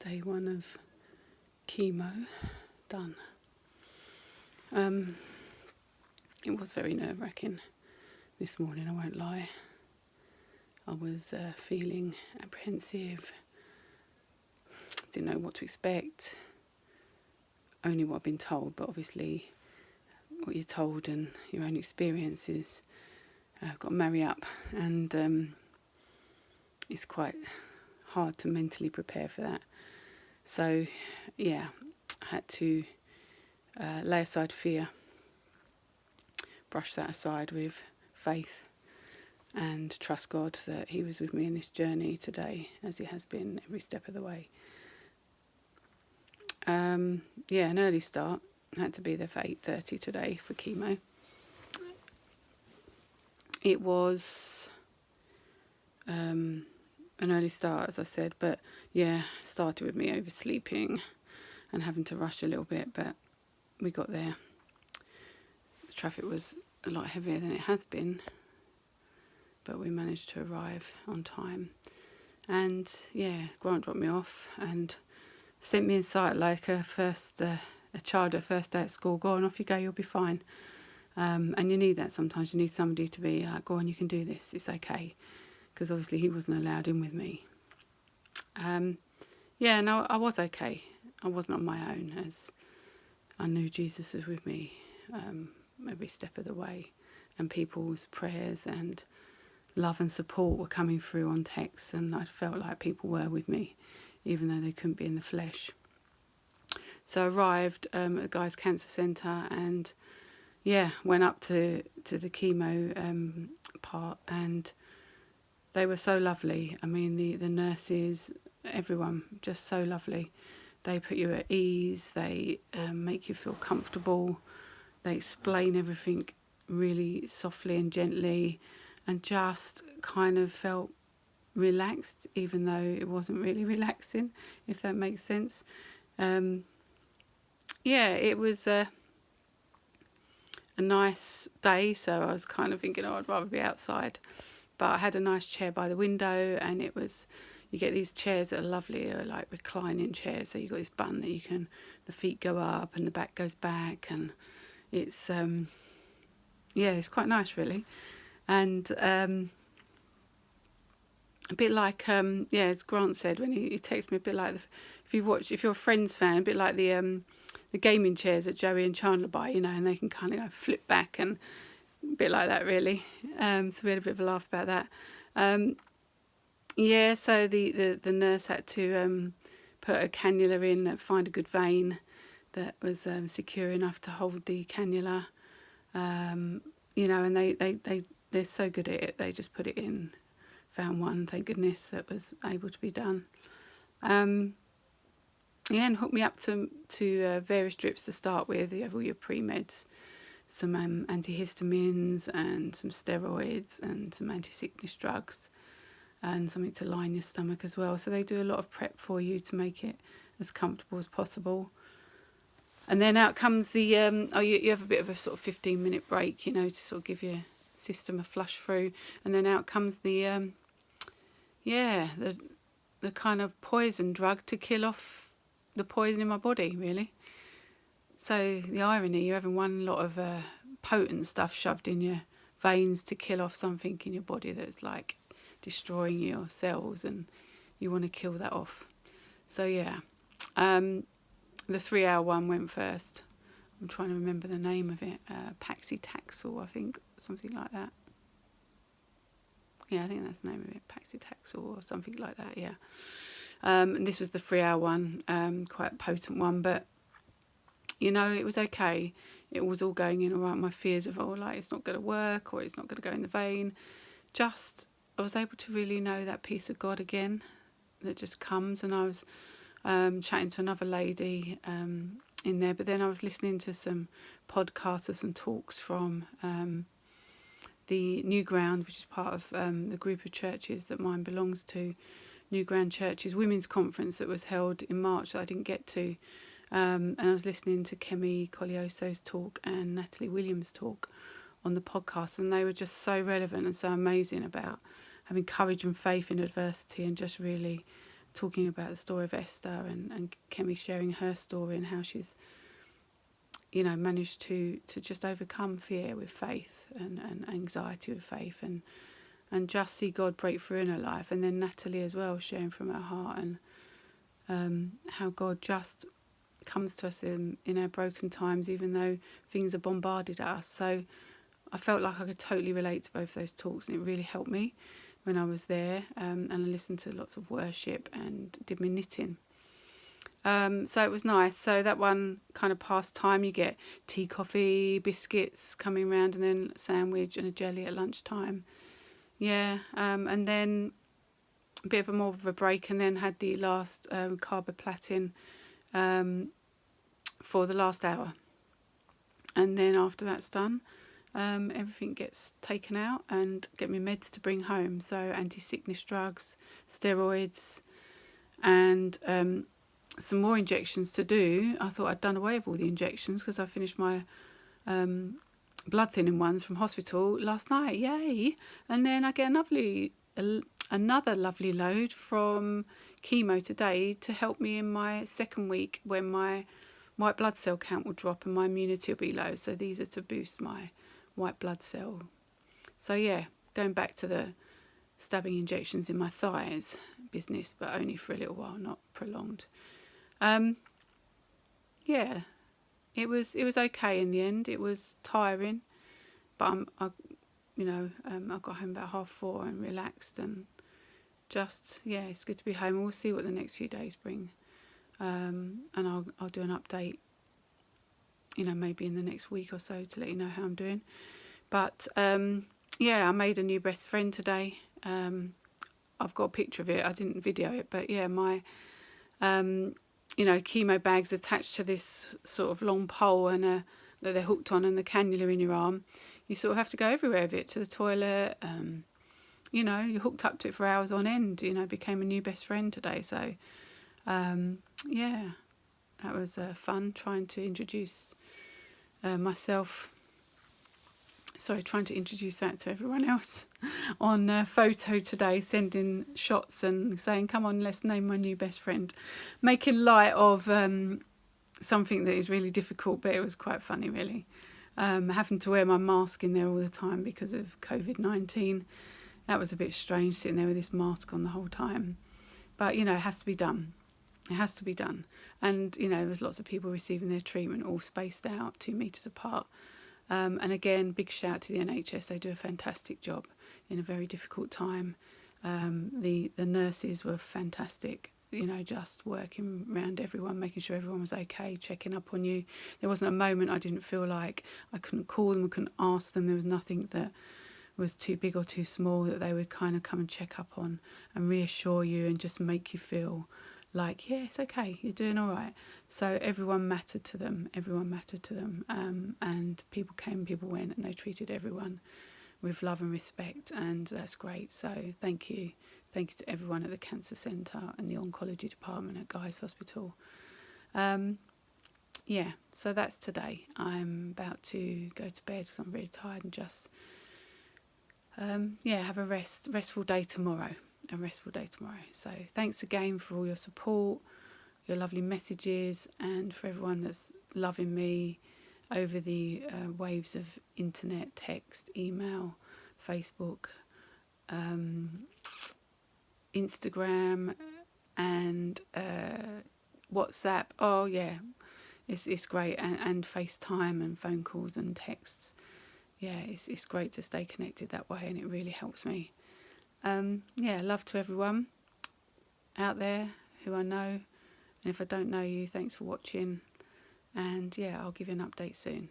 Day 1 of chemo done. It was very nerve-wracking this morning, I won't lie. I was feeling apprehensive, didn't know what to expect, only what I've been told, but obviously what you're told and your own experiences got to marry up, and it's quite hard to mentally prepare for that. So yeah, I had to lay aside fear, brush that aside with faith, and trust God that he was with me in this journey today, as he has been every step of the way. An early start. I had to be there for 8:30 today for chemo. It was an early start, as I said, but yeah, started with me oversleeping and having to rush a little bit, but we got there. The traffic was a lot heavier than it has been, but we managed to arrive on time. And yeah, Grant dropped me off and sent me inside like a child at first day at school. Go on, off you go, you'll be fine. And you need that sometimes. You need somebody to be like, go on, you can do this, it's okay. Because obviously he wasn't allowed in with me. I was okay. I wasn't on my own, as I knew Jesus was with me every step of the way. And people's prayers and love and support were coming through on text, and I felt like people were with me, even though they couldn't be in the flesh. So I arrived at the Guy's Cancer Centre and went up to the chemo part, and they were so lovely. I mean, the nurses, everyone, just so lovely. They put you at ease, they make you feel comfortable, they explain everything really softly and gently, and just kind of felt relaxed, even though it wasn't really relaxing, if that makes sense. It was a nice day, so I was kind of thinking, I'd rather be outside. But I had a nice chair by the window, and you get these chairs that are lovely, like reclining chairs, so you've got this button that the feet go up and the back goes back, and it's it's quite nice really. And a bit like as Grant said when he texted me, a bit like if you're a Friends fan, a bit like the gaming chairs that Joey and Chandler buy, and they can kind of go flip back, and a bit like that really. So we had a bit of a laugh about that. So the nurse had to put a cannula in, find a good vein that was secure enough to hold the cannula. And they're so good at it. They just put it in, found one, thank goodness, that was able to be done. And hooked me up to various drips to start with. You have all your pre-meds, some antihistamines and some steroids and some anti-sickness drugs and something to line your stomach as well. So they do a lot of prep for you to make it as comfortable as possible. And then out comes the, you have a bit of a sort of 15-minute break, to sort of give your system a flush through. And then out comes the kind of poison drug to kill off the poison in my body, really. So the irony, you're having one lot of potent stuff shoved in your veins to kill off something in your body that's like destroying your cells, and you want to kill that off. So the 3-hour one went first. I'm trying to remember the name of it. Paclitaxel, I think, something like that. Yeah, I think that's the name of it, Paclitaxel or something like that, yeah. And this was the 3-hour one, quite a potent one, but, it was okay. It was all going in all right. My fears of, it's not going to work or it's not going to go in the vein. Just, I was able to really know that peace of God again that just comes. And I was chatting to another lady in there, but then I was listening to some podcasts, some talks from the New Ground, which is part of the group of churches that mine belongs to, New Ground Church's women's conference that was held in March that I didn't get to. And I was listening to Kemi Colioso's talk and Natalie Williams' talk on the podcast, and they were just so relevant and so amazing about having courage and faith in adversity, and just really talking about the story of Esther, and Kemi sharing her story and how she's, you know, managed to just overcome fear with faith, and anxiety with faith, and just see God break through in her life. And then Natalie as well, sharing from her heart, and how God just comes to us in our broken times, even though things are bombarded at us. So I felt like I could totally relate to both those talks, and it really helped me when I was there. And I listened to lots of worship and did my knitting. So it was nice. So that one kind of past time, you get tea, coffee, biscuits coming around, and then a sandwich and a jelly at lunchtime. Yeah, and then a bit of more of a break, and then had the last carboplatin for the last hour. And then after that's done, everything gets taken out and get me meds to bring home. So anti-sickness drugs, steroids, and some more injections to do. I thought I'd done away with all the injections because I finished my blood thinning ones from hospital last night. Yay! And then I get another lovely load from Chemo today to help me in my second week when my white blood cell count will drop and my immunity will be low. So these are to boost my white blood cell. So yeah, going back to the stabbing injections in my thighs business, but only for a little while, not prolonged. Yeah, it was okay in the end. It was tiring, but I got home about 4:30 and relaxed, and just, yeah, it's good to be home. We'll see what the next few days bring, and I'll do an update, you know, maybe in the next week or so to let you know how I'm doing. But yeah, I made a new best friend today. I've got a picture of it. I didn't video it, but yeah, my chemo bag's attached to this sort of long pole, and that they're hooked on, and the cannula in your arm. You sort of have to go everywhere with it, to the toilet. You're hooked up to it for hours on end. Became a new best friend today. So yeah, that was fun, trying to introduce myself. Sorry, trying to introduce that to everyone else on photo today, sending shots and saying, come on, let's name my new best friend. Making light of something that is really difficult, but it was quite funny, really. Having to wear my mask in there all the time because of COVID-19. That was a bit strange, sitting there with this mask on the whole time. But, it has to be done. It has to be done. And, there's lots of people receiving their treatment all spaced out, 2 metres apart. And again, big shout to the NHS. They do a fantastic job in a very difficult time. The nurses were fantastic, just working around everyone, making sure everyone was okay, checking up on you. There wasn't a moment I didn't feel like I couldn't call them, I couldn't ask them. There was nothing that was too big or too small that they would kind of come and check up on and reassure you and just make you feel like, yeah, it's okay, you're doing all right. So everyone mattered to them, and people came, people went, and they treated everyone with love and respect, and that's great. So thank you to everyone at the Cancer Centre and the Oncology Department at Guy's Hospital. Yeah, so that's today. I'm about to go to bed because I'm really tired, and just have a restful day tomorrow. So thanks again for all your support, your lovely messages, and for everyone that's loving me over the waves of internet, text, email, Facebook, Instagram, and WhatsApp. Oh yeah, it's great, and FaceTime and phone calls and texts. Yeah, it's great to stay connected that way, and it really helps me. Love to everyone out there who I know, and if I don't know you, thanks for watching, and yeah, I'll give you an update soon.